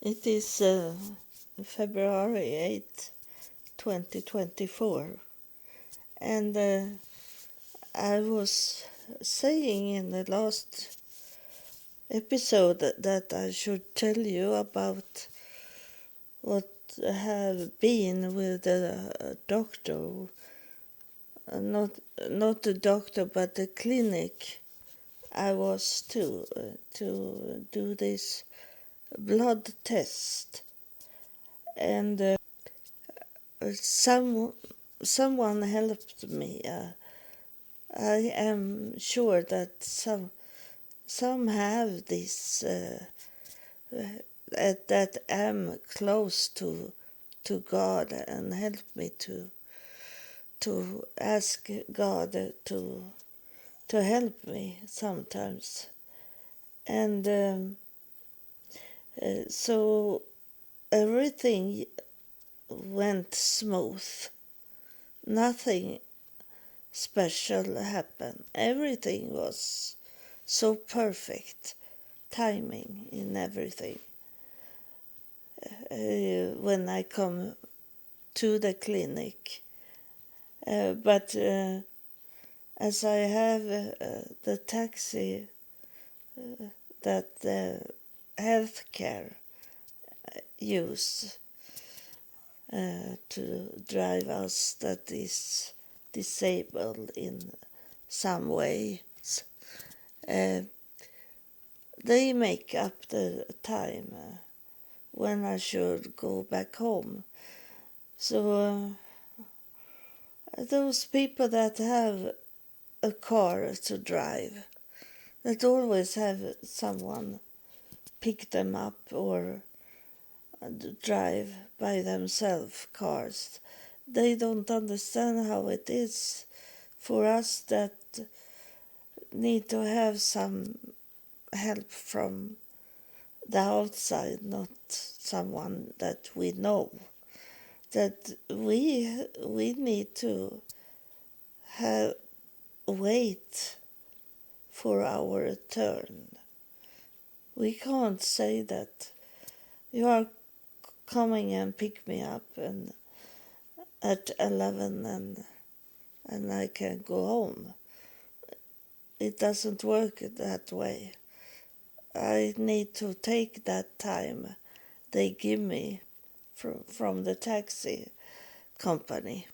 It is February 8th, 2024, and I was saying in the last episode that I should tell you about what have been with the doctor, not the doctor but the clinic I was to do this blood test, and someone helped me. I am sure that some have this that am close to God and help me to ask God to help me sometimes, and so everything went smooth. Nothing special happened. Everything was so perfect, timing in everything. When I come to the clinic, but as I have the taxi that the healthcare use to drive us that is disabled in some ways, they make up the time when I should go back home. So those people that have a car to drive, that always have someone pick them up or drive by themselves cars, they don't understand how it is for us that need to have some help from the outside, not someone that we know. That we need to wait for our turn. We can't say that you are coming and pick me up and at 11 and I can go home. It doesn't work that way. I need to take that time they give me from the taxi company.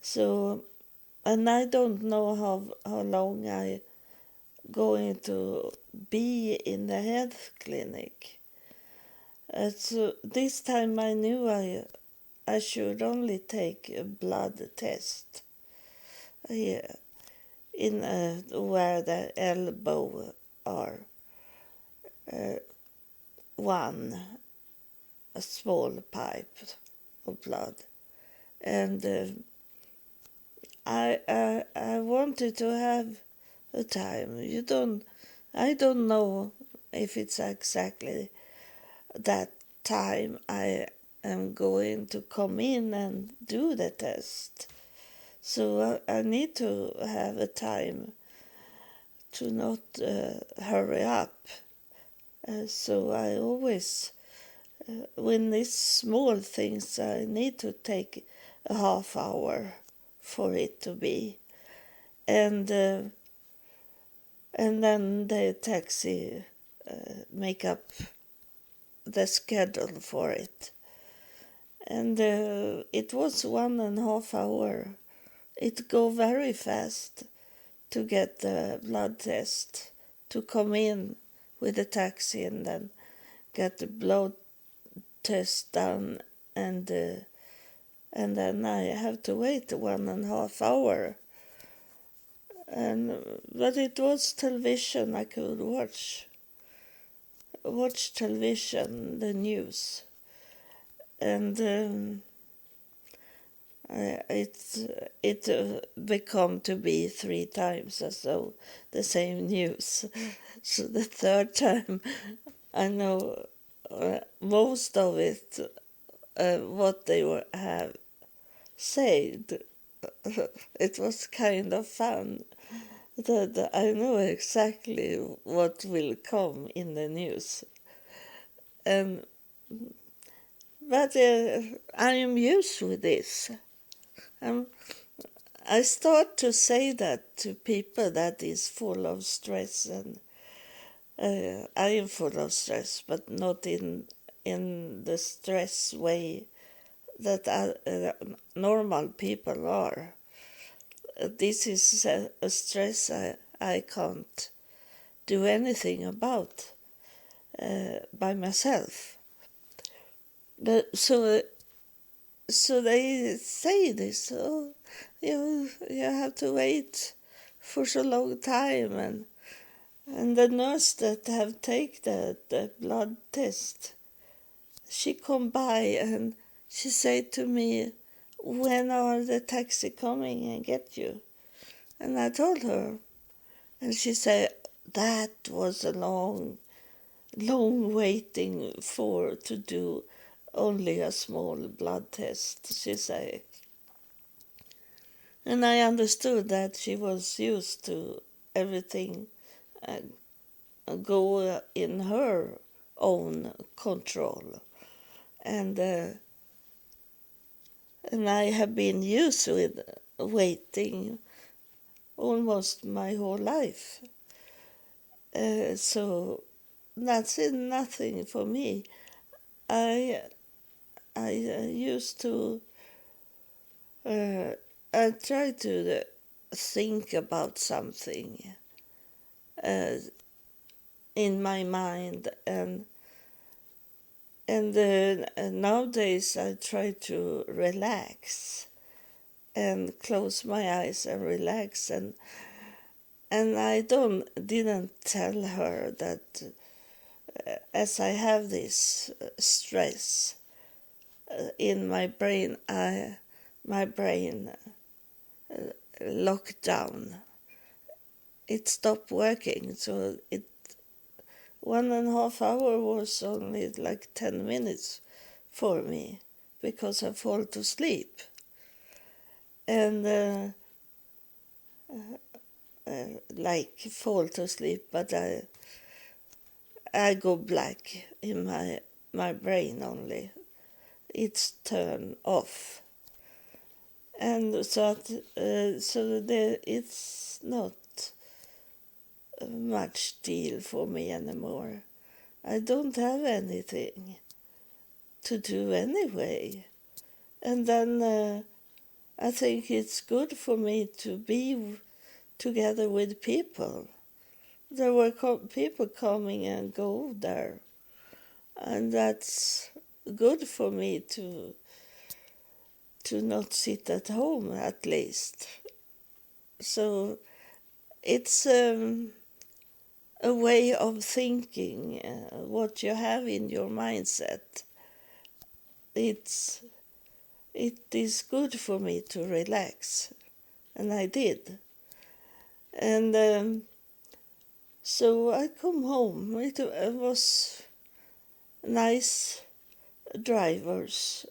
So, and I don't know how long I going to be in the health clinic. So this time I knew I should only take a blood test here in where the elbow are. One a small pipe of blood, and I wanted to have a time. I don't know if it's exactly that time I am going to come in and do the test. So I need to have a time to not hurry up. So I always, when these small things, I need to take a half hour for it to be. And then the taxi make up the schedule for it. And it was 1.5 hours. It go very fast to get the blood test, to come in with the taxi and then get the blood test done, and then I have to wait 1.5 hours. But it was television. I could watch television, the news, and it become to be 3 times or so the same news. So the third time, I know most of it, what they have said. It was kind of fun. That I know exactly what will come in the news, and but I am used with this. Um, I start to say that to people that is full of stress, and I am full of stress, but not in the stress way that normal people are. This is a stress I can't do anything about by myself. But so they say this. Oh, you have to wait for so long time, and the nurse that have take the blood test, she come by and she said to me, "When are the taxi coming and get you?" And I told her, and she said that was a long waiting for to do only a small blood test, she said. And I understood that she was used to everything uh, go in her own control. And I have been used with waiting almost my whole life. So that's nothing for me. I used to I try to think about something uh, in my mind, and nowadays I try to relax and close my eyes and relax, and I didn't tell her that as I have this stress in my brain, my brain locked down. It stopped working, so 1.5 hours was only like 10 minutes for me because I fall to sleep. And like fall to sleep, but I go black in my brain only. It's turned off. And it's not much deal for me anymore. I don't have anything to do anyway. And then I think it's good for me to be together with people. There were people coming and go there, and that's good for me to not sit at home at least. So it's a way of thinking what you have in your mindset. It is good for me to relax, and I did. And so I come home. It was nice drivers,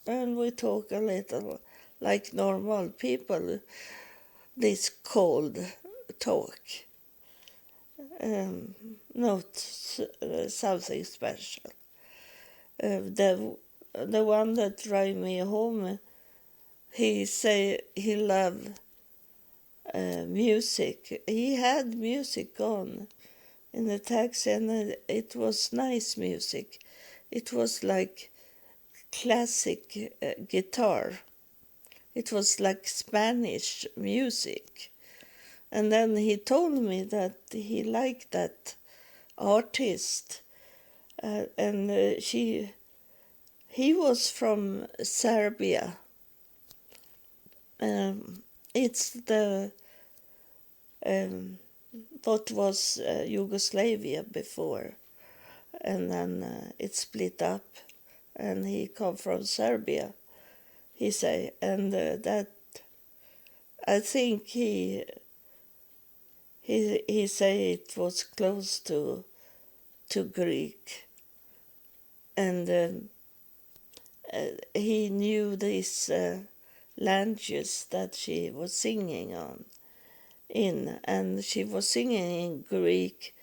and we talk a little like normal people, this cold talk, not something special. The one that drive me home, he say he love music. He had music on in the taxi, and it was nice music. It was like classic guitar. It was like Spanish music. And then he told me that he liked that artist, and he was from Serbia. It's the what was Yugoslavia before, and then it split up, and he come from Serbia, he say, and that I think he say it was close to Greek, and he knew these languages that she was singing and she was singing in Greek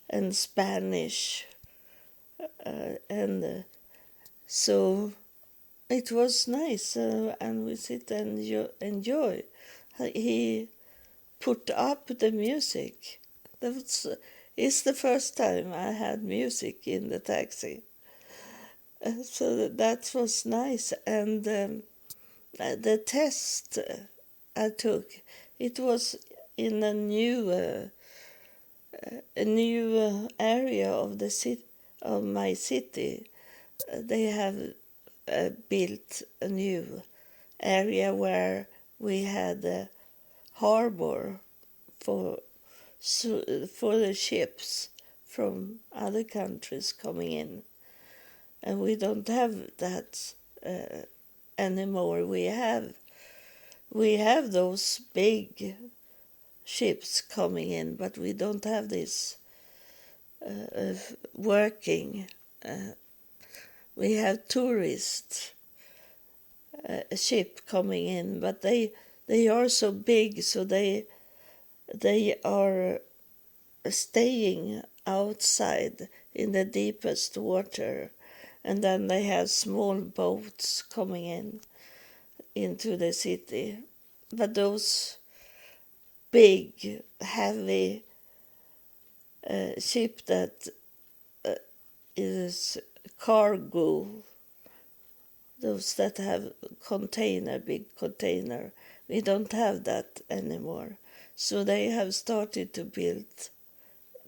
and Spanish, and So it was nice, and we sit and enjoy. He put up the music. It's the first time I had music in the taxi. So that was nice. And the test I took, it was in a new area of the city, of my city. They have built a new area where we had a harbor for for the ships from other countries coming in, and we don't have that anymore. We have those big ships coming in, but we don't have this working. We have tourist ship coming in, but they are so big, so they are staying outside in the deepest water, and then they have small boats coming in into the city. But those big, heavy ship that is cargo, those that have big container, we don't have that anymore. So they have started to build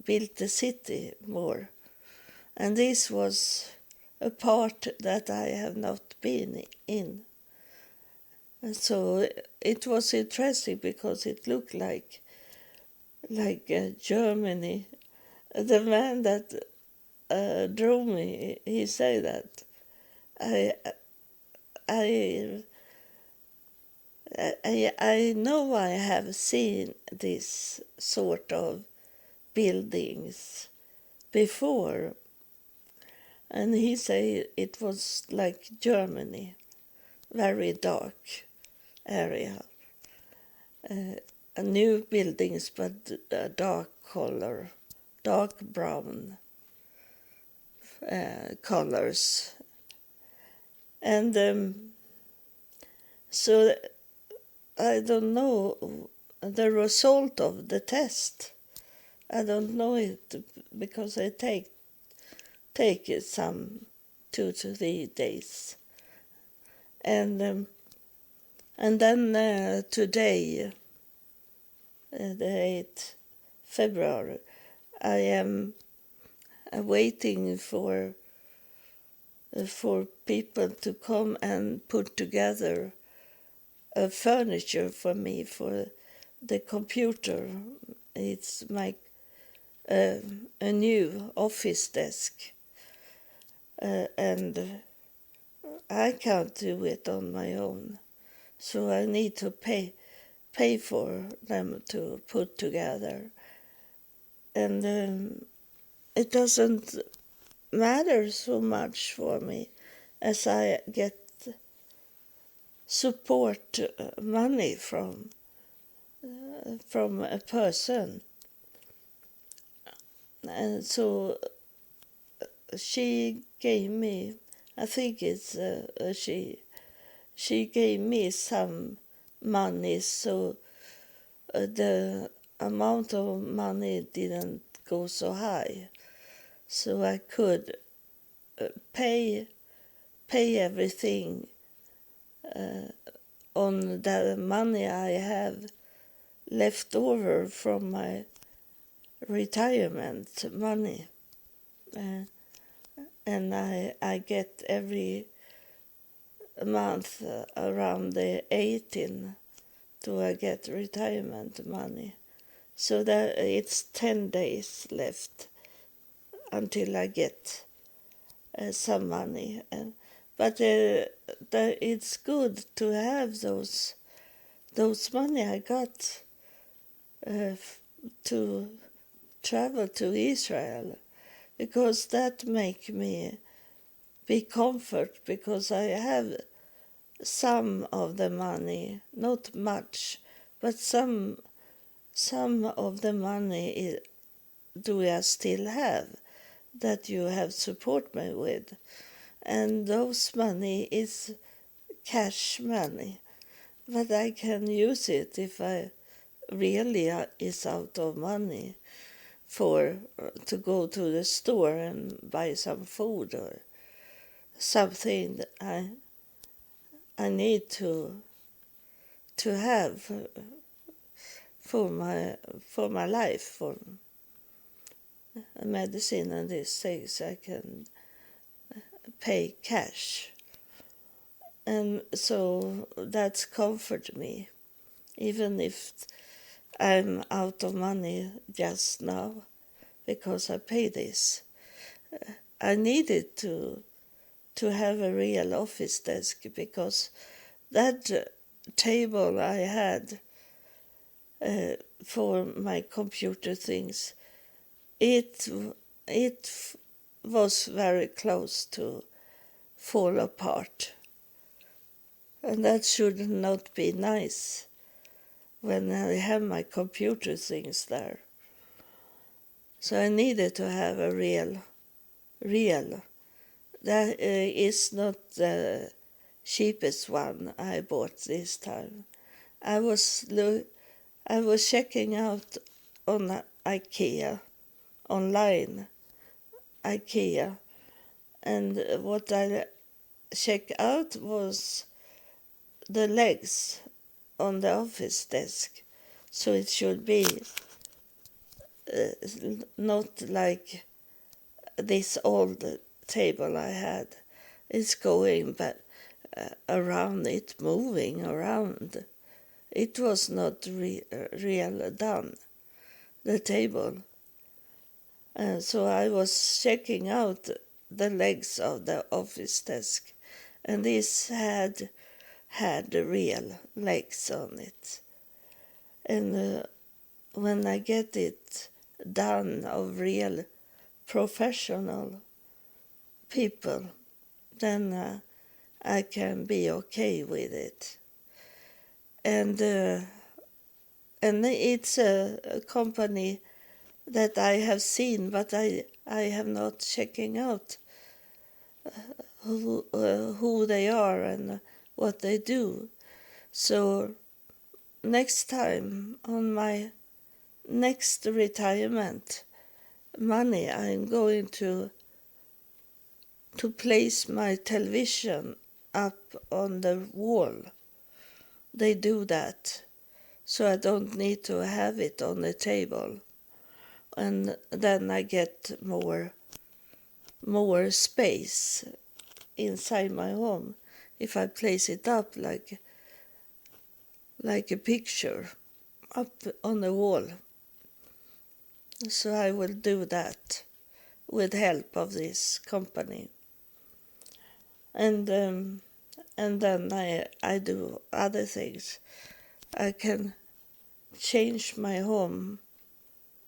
the city more. And this was a part that I have not been in. And so it was interesting because it looked like Germany. The man that drove me, he said that I I know I have seen this sort of buildings before, and he said it was like Germany, very dark area, new buildings but dark color, dark brown colors, and so I don't know the result of the test. I don't know it because I take it some 2 to 3 days, and then today, the 8th February, I am waiting for people to come and put together furniture for me for the computer. It's my a new office desk, and I can't do it on my own, so I need to pay for them to put together, and it doesn't matter so much for me as I get support money from a person. And so she gave me, I think it's she gave me some money, so the amount of money didn't go so high, so I could pay everything on the money I have left over from my retirement money, and I get every month around the 18th do I get retirement money, so that it's 10 days left until I get some money, but it's good to have those money I got to travel to Israel, because that make me be comfort, because I have some of the money, not much, but some of the money do I still have that you have support me with, and those money is cash money, but I can use it if I really is out of money for to go to the store and buy some food or something that I need to have for my life, for medicine and these things. I can pay cash, and so that's comfort me, even if I'm out of money just now because I pay this. I needed to have a real office desk because that table I had for my computer things, it was very close to fall apart, and that should not be nice when I have my computer things there. So I needed to have a real. That is not the cheapest one I bought this time. I was checking out on IKEA, online IKEA, and what I checked out was the legs on the office desk. So it should be not like this old table I had. It's going but around it, moving around. It was not real done, the table. So I was checking out the legs of the office desk, and this had real legs on it. And when I get it done of real professional people, then I can be okay with it. And it's a company that I have seen, but I have not checking out who they are and what they do. So next time on my next retirement money, I'm going to place my television up on the wall. They do that, so I don't need to have it on the table. And then I get more space inside my home if I place it up like a picture up on the wall. So I will do that with help of this company. And then I do other things. I can change my home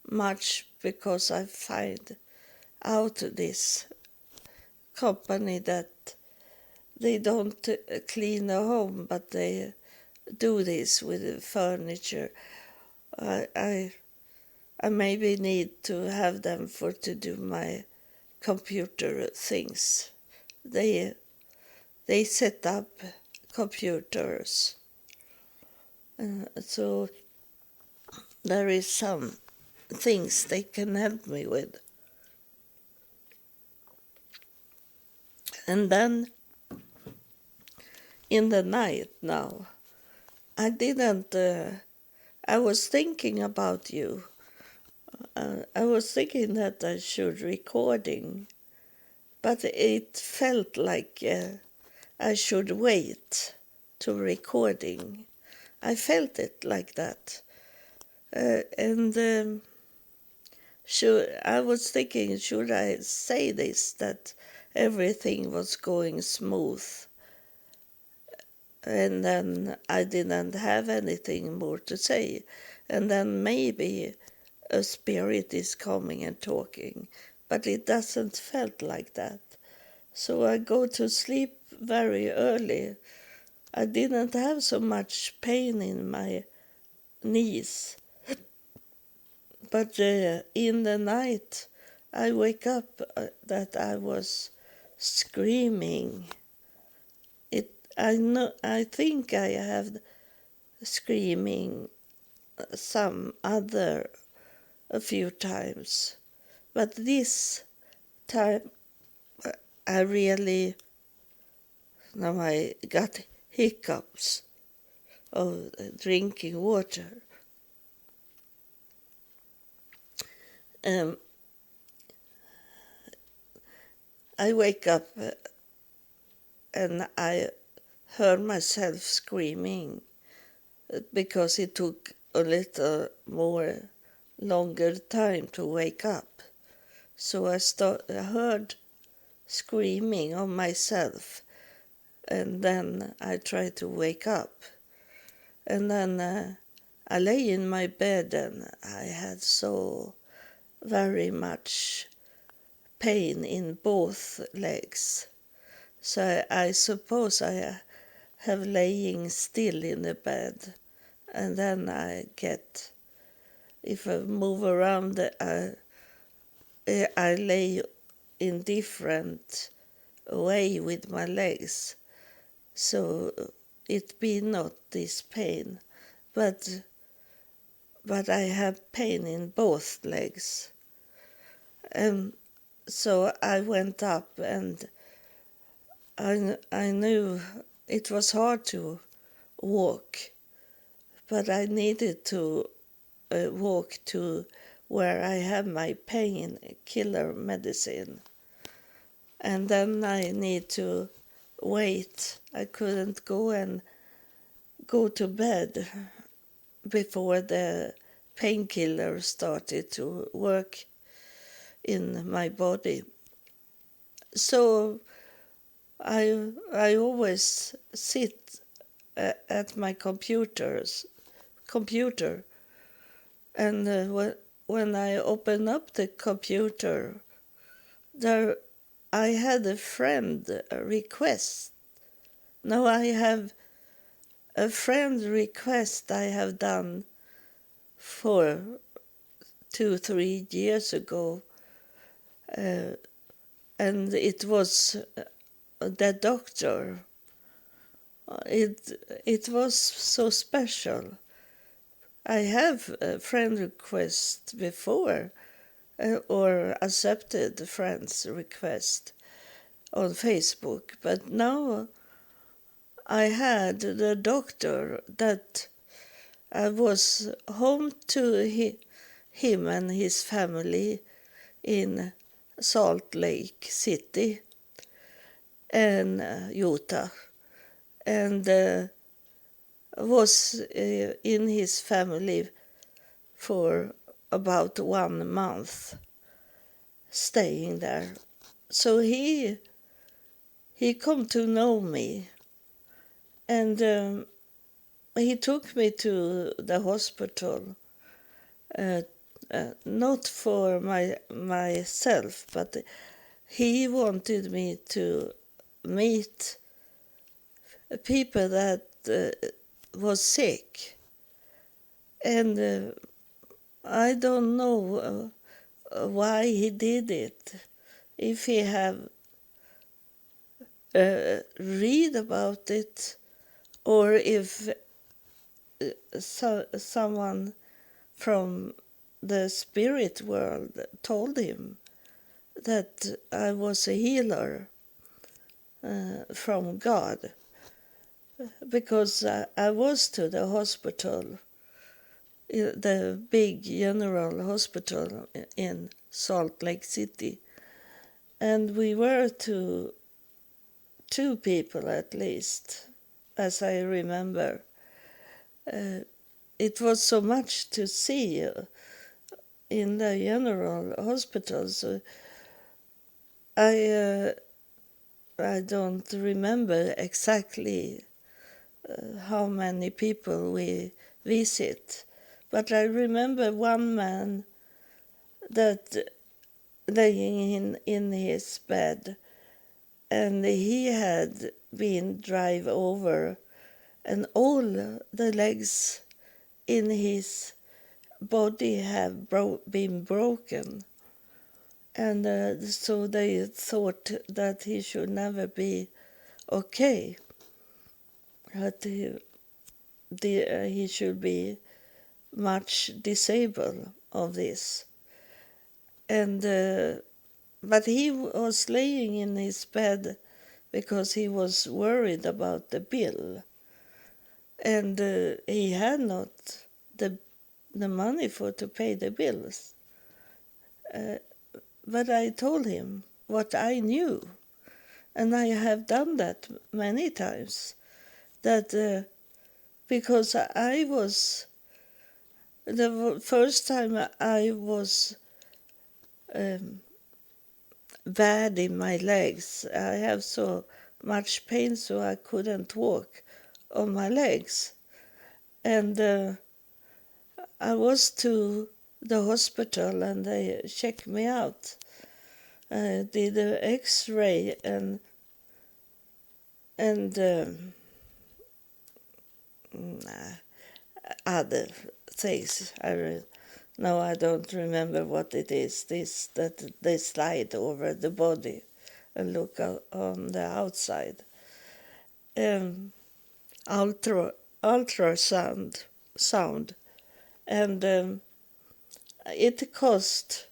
much because I find out this company that they don't clean the home, but they do this with the furniture. I maybe need to have them to do my computer things. They set up computers. So there is some things they can help me with. And then in the night now, I was thinking about you. I was thinking that I should recording, but it felt like I should wait to recording. I felt it like that. I was thinking, should I say this, that everything was going smooth? And then I didn't have anything more to say. And then maybe a spirit is coming and talking, but it doesn't felt like that. So I go to sleep very early. I didn't have so much pain in my knees, but in the night I wake up that I was screaming. I think I have screaming some other a few times, but this time I really, now I got hiccups of drinking water. I wake up and I heard myself screaming because it took a little more longer time to wake up. So I heard screaming of myself, and then I tried to wake up. And then I lay in my bed and I had so very much pain in both legs. So I suppose I have laying still in the bed, and then I get, if I move around, I lay in different way with my legs, so it be not this pain, but I have pain in both legs. And so I went up, and I knew it was hard to walk, but I needed to walk to where I have my painkiller medicine. And then I need to wait. I couldn't go to bed before the painkiller started to work in my body. So I always sit at my computer, and when I open up the computer, there I had a friend request. Now I have a friend request I have done for 2-3 years ago, and it was the doctor. It was so special. I have a friend request before, or accepted friends request on Facebook, but now I had the doctor that I was home to him and his family in Salt Lake City and Utah, and was in his family for about 1 month, staying there. So he come to know me, and he took me to the hospital, not for myself, but he wanted me to meet people that was sick, and I don't know why he did it. If he have read about it, or if someone from the spirit world told him that I was a healer from God, because I was to the hospital, the big general hospital in Salt Lake City, and we were two people at least, as I remember. It was so much to see in the general hospital, so I don't remember exactly how many people we visit, but I remember one man that laying in his bed, and he had been driven over, and all the legs in his body have been broken, And so they thought that he should never be okay, that he should be much disabled of this. And but he was laying in his bed because he was worried about the bill, and he had not the money to pay the bills. But I told him what I knew, and I have done that many times. That because I was the first time I was bad in my legs. I have so much pain, so I couldn't walk on my legs, and I was to the hospital, and they checked me out. Did an X-ray and other things. No, I don't remember what it is. This that they slide over the body and look on the outside. Ultrasound, and it cost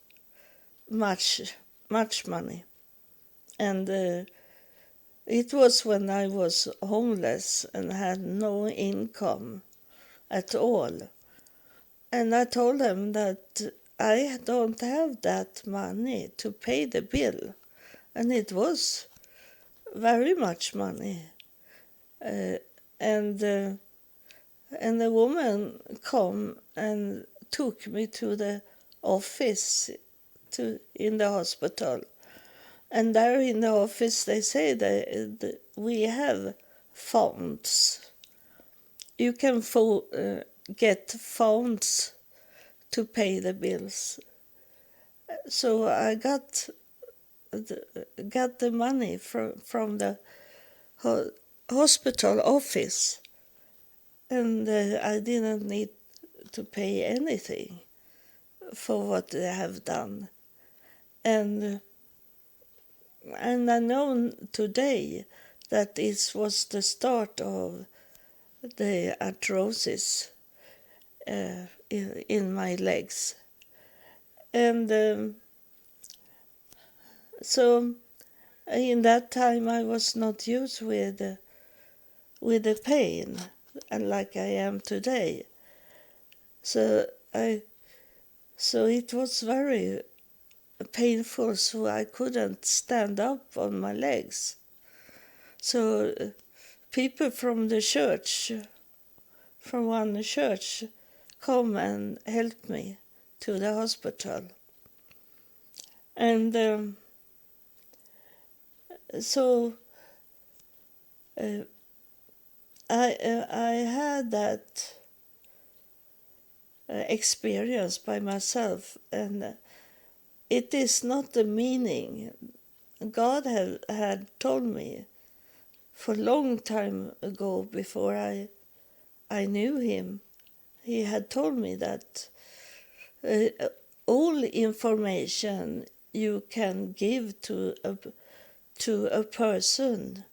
much money, and it was when I was homeless and had no income at all. And I told them that I don't have that money to pay the bill. And it was very much money. And the woman come and took me to the office in the hospital. And there in the office they say that we have funds. You can get funds to pay the bills. So I got the money from the hospital office, and I didn't need to pay anything for what they have done. And I know today that this was the start of the arthrosis in my legs. And so in that time I was not used with the pain like I am today. So it was very painful, so I couldn't stand up on my legs. So people from the church, from one church, come and help me to the hospital. And so I had that experience by myself, and it is not the meaning. God had told me for a long time ago, before I knew him. He had told me that all information you can give to a person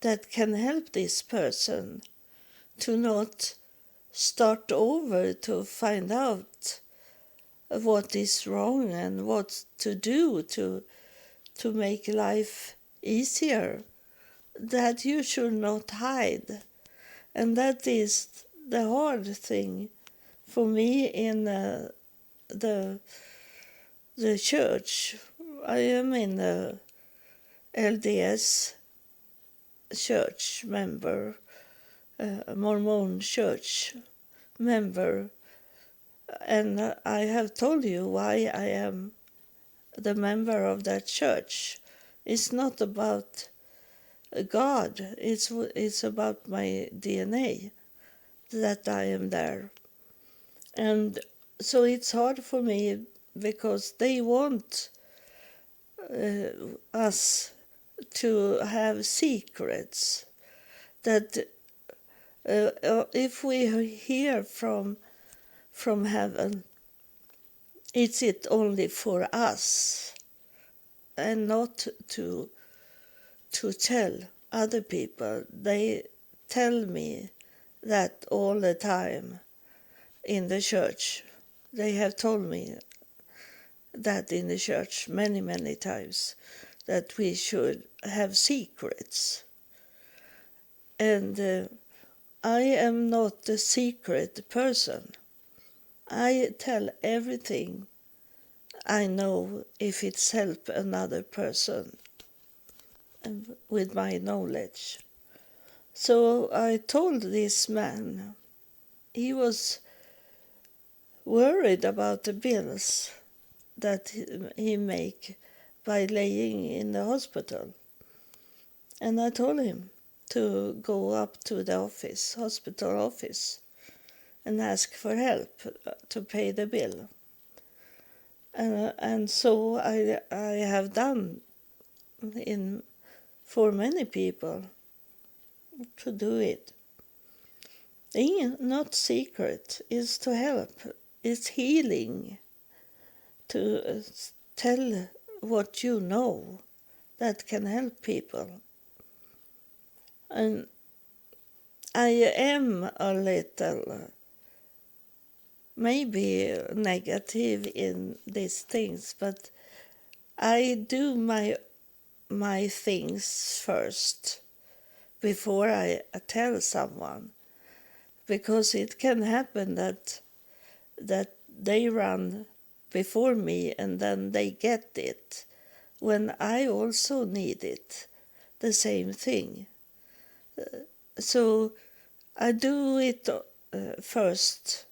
that can help this person to not start over to find out what is wrong and what to do to make life easier, that you should not hide. And that is the hard thing for me in the church. I am in the LDS church member, Mormon church member, and I have told you why I am the member of that church. It's not about God, it's about my DNA that I am there. And so it's hard for me because they want us to have secrets, that if we hear from heaven is it only for us and not to tell other people. They tell me that all the time in the church. They have told me that in the church many, many times, that we should have secrets. And I am not a secret person. I tell everything I know if it's help another person with my knowledge. So I told this man, he was worried about the bills that he make by laying in the hospital. And I told him to go up to the office, hospital office, and ask for help to pay the bill. And so I have done for many people to do it. Not secret, is to help, is healing, to tell what you know that can help people. And I am a little maybe negative in these things, but I do my things first before I tell someone, because it can happen that they run before me and then they get it when I also need it, the same thing. So I do it first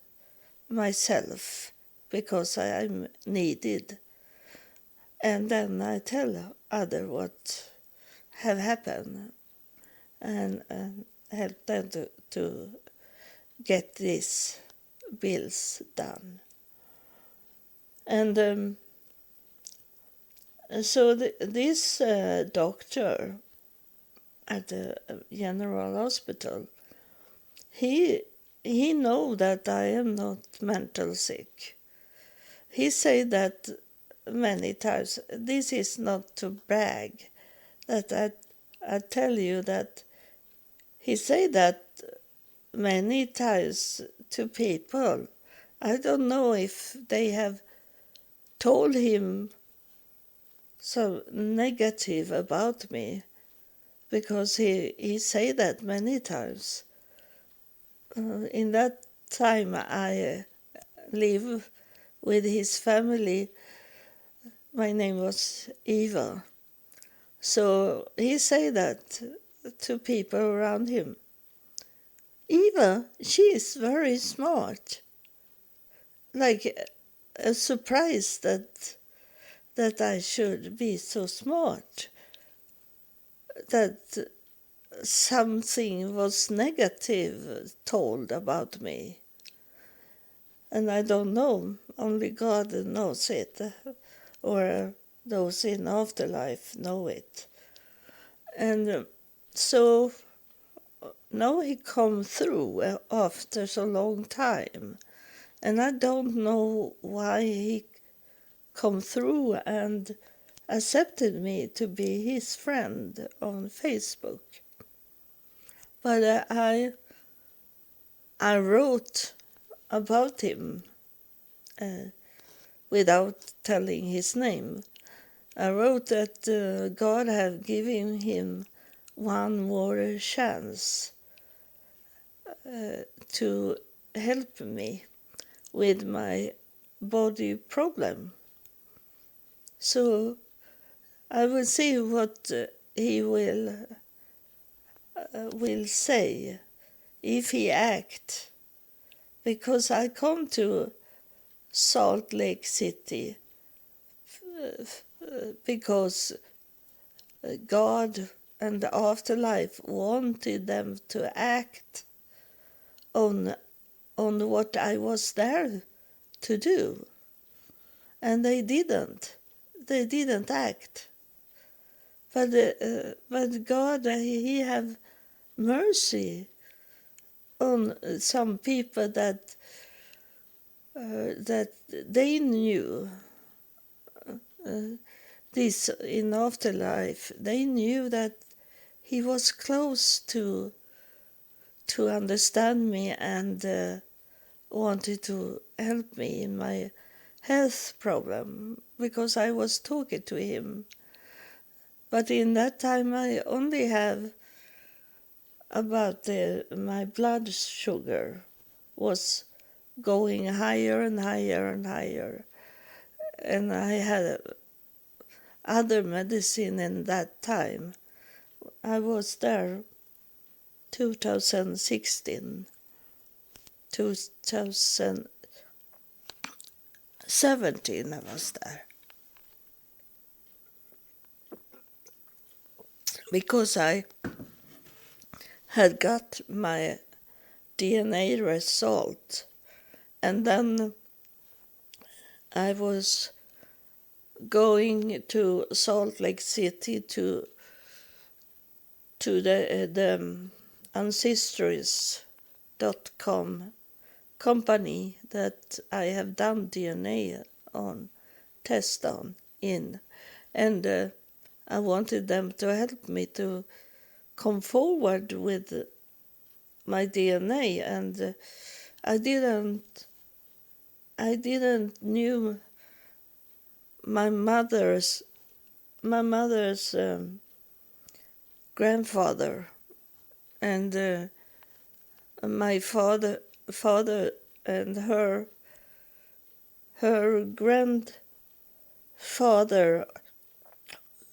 myself because I'm needed, and then I tell other what have happened and help them to get these bills done. And so this doctor at the General Hospital, he know that I am not mental sick. He say that many times. This is not to brag, that I tell you that he say that many times to people. I don't know if they have told him so negative about me, because he say that many times. In that time I live with his family. My name was Eva. So he say that to people around him. Eva, she is very smart. Like a surprise that I should be so smart. That something was negative told about me. And I don't know, only God knows it, or those in afterlife know it. And so now he come through after so long time, and I don't know why he come through and accepted me to be his friend on Facebook. But I wrote about him without telling his name. I wrote that God had given him one more chance to help me with my body problem. So I will see what he will say if he act, because I come to Salt Lake City because God and the afterlife wanted them to act on what I was there to do, and they didn't act. But God, he have mercy on some people that that they knew this in afterlife. They knew that he was close to understand me and wanted to help me in my health problem because I was talking to him. But in that time I only have about my blood sugar was going higher and higher and higher. And I had other medicine in that time. I was there 2016, 2017 I was there. Because I had got my DNA result, and then I was going to Salt Lake City to the Ancestries.com company that I have done DNA on, test on, in, and I wanted them to help me to come forward with my DNA, and I didn't knew my mother's grandfather, and my father and her grandfather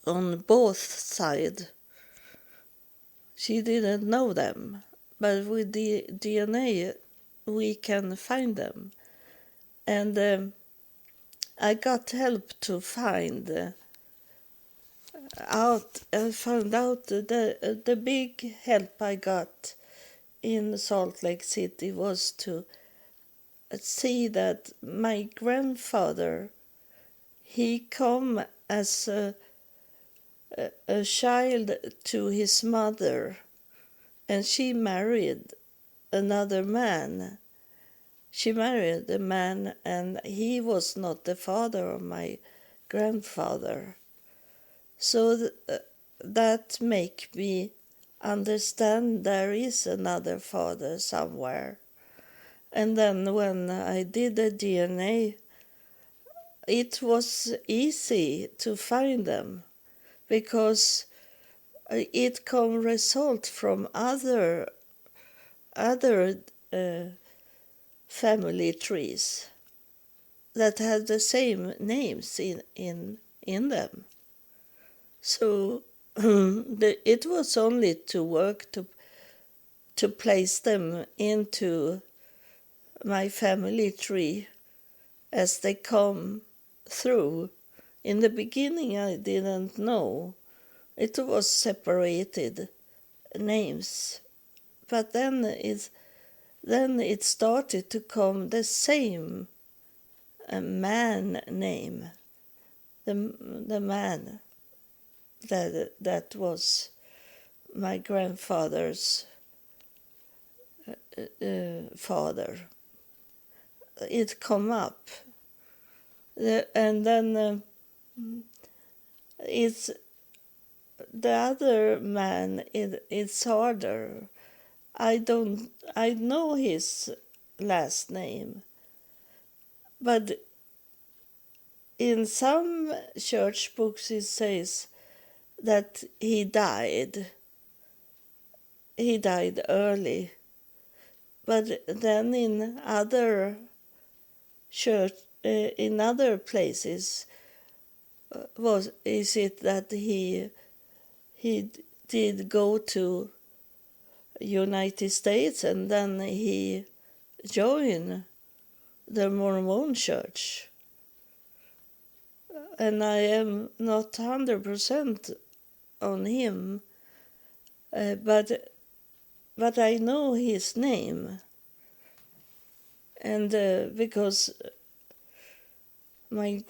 on both sides. She didn't know them, but with the DNA we can find them. And I got help to found out the big help I got in Salt Lake City was to see that my grandfather, he come as a child to his mother, and she married another man. She married a man, and he was not the father of my grandfather. So that make me understand there is another father somewhere. And then when I did the DNA, it was easy to find them because it come result from other family trees that had the same names in them. So it was only to work to place them into my family tree as they come through. In the beginning I didn't know. It was separated names. But then it started to come the same man name. The man that was my grandfather's father. It come up, and then it's the other man. It's harder. I know his last name, but in some church books it says that he died. He died early. But then in other church, in other places, is it that he did go to United States and then he joined the Mormon church. And I am not 100% on him, but I know his name, and because my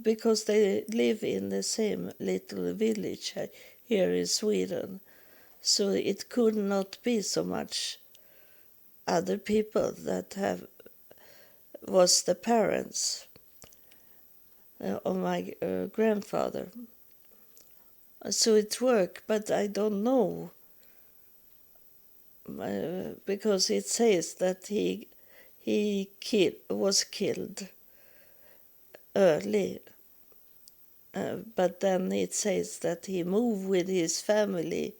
because they live in the same little village here in Sweden, so it could not be so much other people that was the parents of my grandfather. So it worked, but I don't know, because it says that he was killed early, but then it says that he moved with his family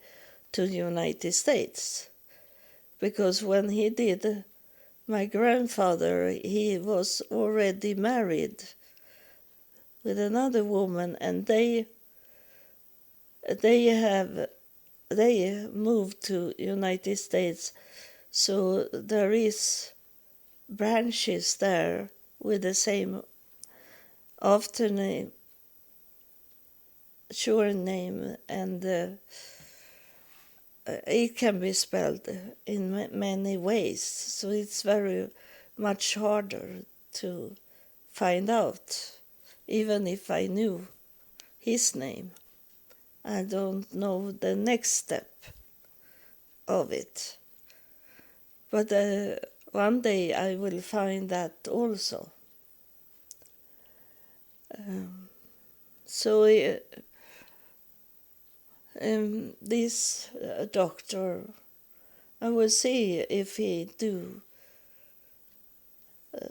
to the United States, because when he did, my grandfather, he was already married with another woman, and they moved to United States, so there is branches there with the same after surname, and it can be spelled in many ways, so it's very much harder to find out. Even if I knew his name, I don't know the next step of it. But one day I will find that also. So this doctor, I will see if he do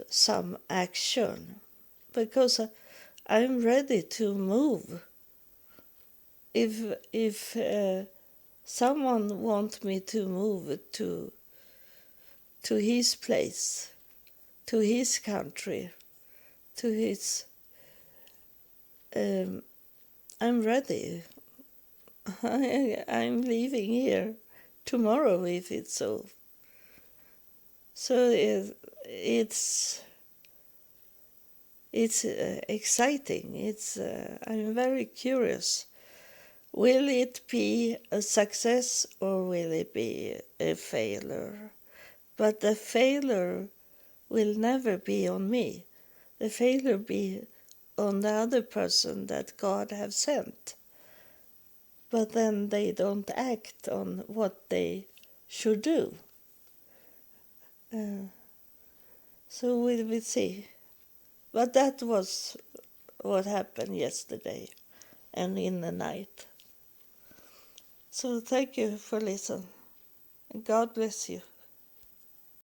some action, because I'm ready to move. If someone wants me to move to his place, to his country, to his, I'm ready. I'm leaving here tomorrow if it's so. So it's exciting. I'm very curious. Will it be a success or will it be a failure? But the failure will never be on me. The failure be on the other person that God have sent. But then they don't act on what they should do. So we will see. But that was what happened yesterday and in the night. So thank you for listening. God bless you.